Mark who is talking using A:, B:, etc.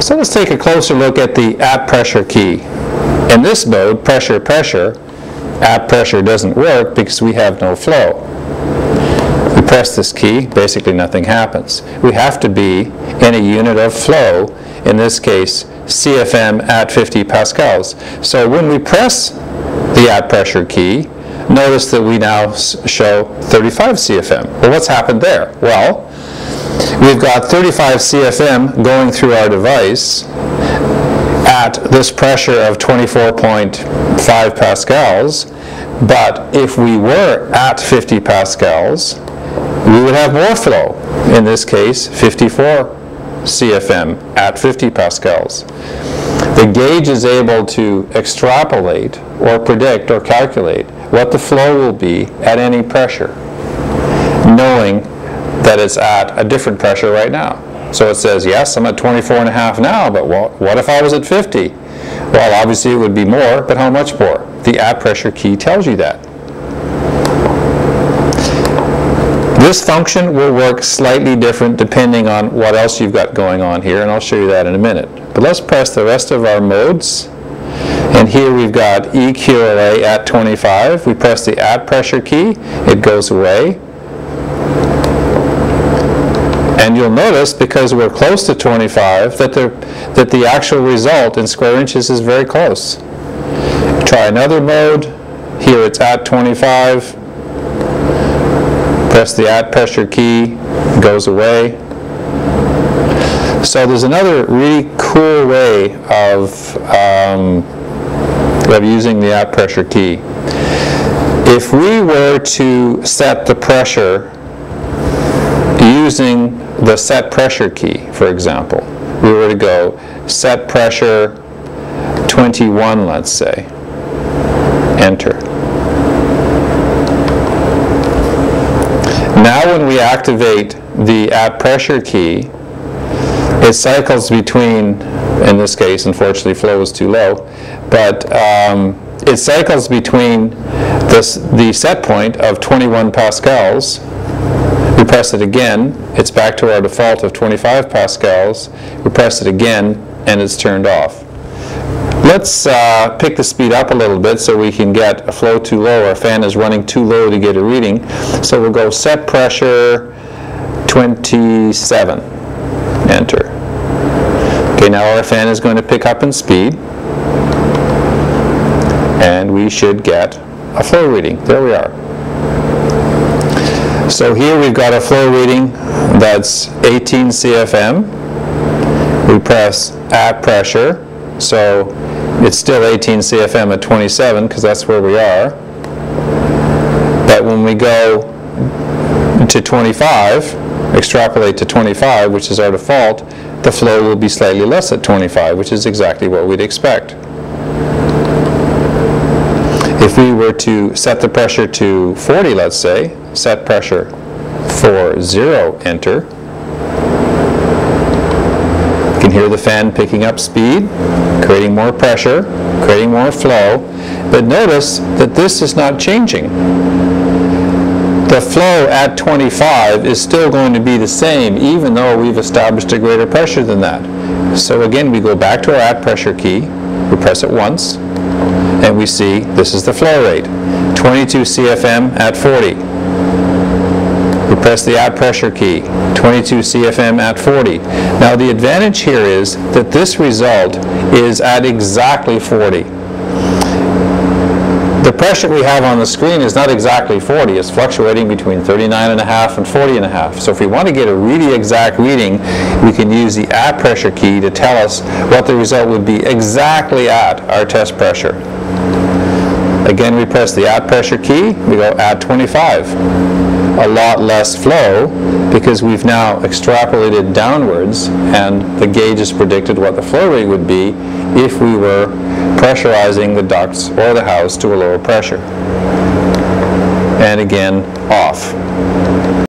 A: So let's take a closer look at the at pressure key. In this mode, pressure, pressure, at pressure doesn't work because we have no flow. We press this key, basically nothing happens. We have to be in a unit of flow, in this case CFM at 50 pascals. So when we press the at pressure key, notice that we now show 35 CFM. Well, what's happened there? Well, we've got 35 CFM going through our device at this pressure of 24.5 pascals, but if we were at 50 pascals, we would have more flow. In this case, 54 CFM at 50 pascals. The gauge is able to extrapolate or predict or calculate what the flow will be at any pressure, knowing that it's at a different pressure right now. So it says, yes, I'm at 24.5 now, but what if I was at 50? Well, obviously it would be more, but how much more? The at pressure key tells you that. This function will work slightly different depending on what else you've got going on here, and I'll show you that in a minute. But let's press the rest of our modes. And here we've got EQLA at 25. We press the at pressure key, it goes away. And you'll notice, because we're close to 25, that the actual result in square inches is very close. Try another mode. Here it's at 25. Press the at pressure key, it goes away. So there's another really cool way of using the at pressure key. If we were to set the pressure using the set pressure key, for example, we were to go set pressure 21, let's say, enter. Now when we activate the at pressure key, it cycles between, in this case, unfortunately flow is too low, but it cycles between the set point of 21 pascals. We press it again, it's back to our default of 25 pascals. We press it again, and it's turned off. Let's pick the speed up a little bit so we can get a flow too low. Our fan is running too low to get a reading. So we'll go set pressure 27, enter. Okay, now our fan is going to pick up in speed, and we should get a flow reading. There we are. So here we've got a flow reading that's 18 CFM. We press at pressure, so it's still 18 CFM at 27 because that's where we are. But when we go to 25, extrapolate to 25, which is our default, the flow will be slightly less at 25, which is exactly what we'd expect. If we were to set the pressure to 40, let's say, set pressure 40, enter. You can hear the fan picking up speed, creating more pressure, creating more flow, but notice that this is not changing. The flow at 25 is still going to be the same, even though we've established a greater pressure than that. So again, we go back to our at pressure key, we press it once, and we see this is the flow rate, 22 CFM at 40. We press the at pressure key, 22 CFM at 40. Now the advantage here is that this result is at exactly 40. The pressure we have on the screen is not exactly 40. It's fluctuating between 39.5 and 40.5. So if we want to get a really exact reading, we can use the at pressure key to tell us what the result would be exactly at our test pressure. Again, we press the at pressure key, we go at 25. A lot less flow because we've now extrapolated downwards, and the gauge has predicted what the flow rate would be if we were pressurizing the ducts or the house to a lower pressure. And again, off.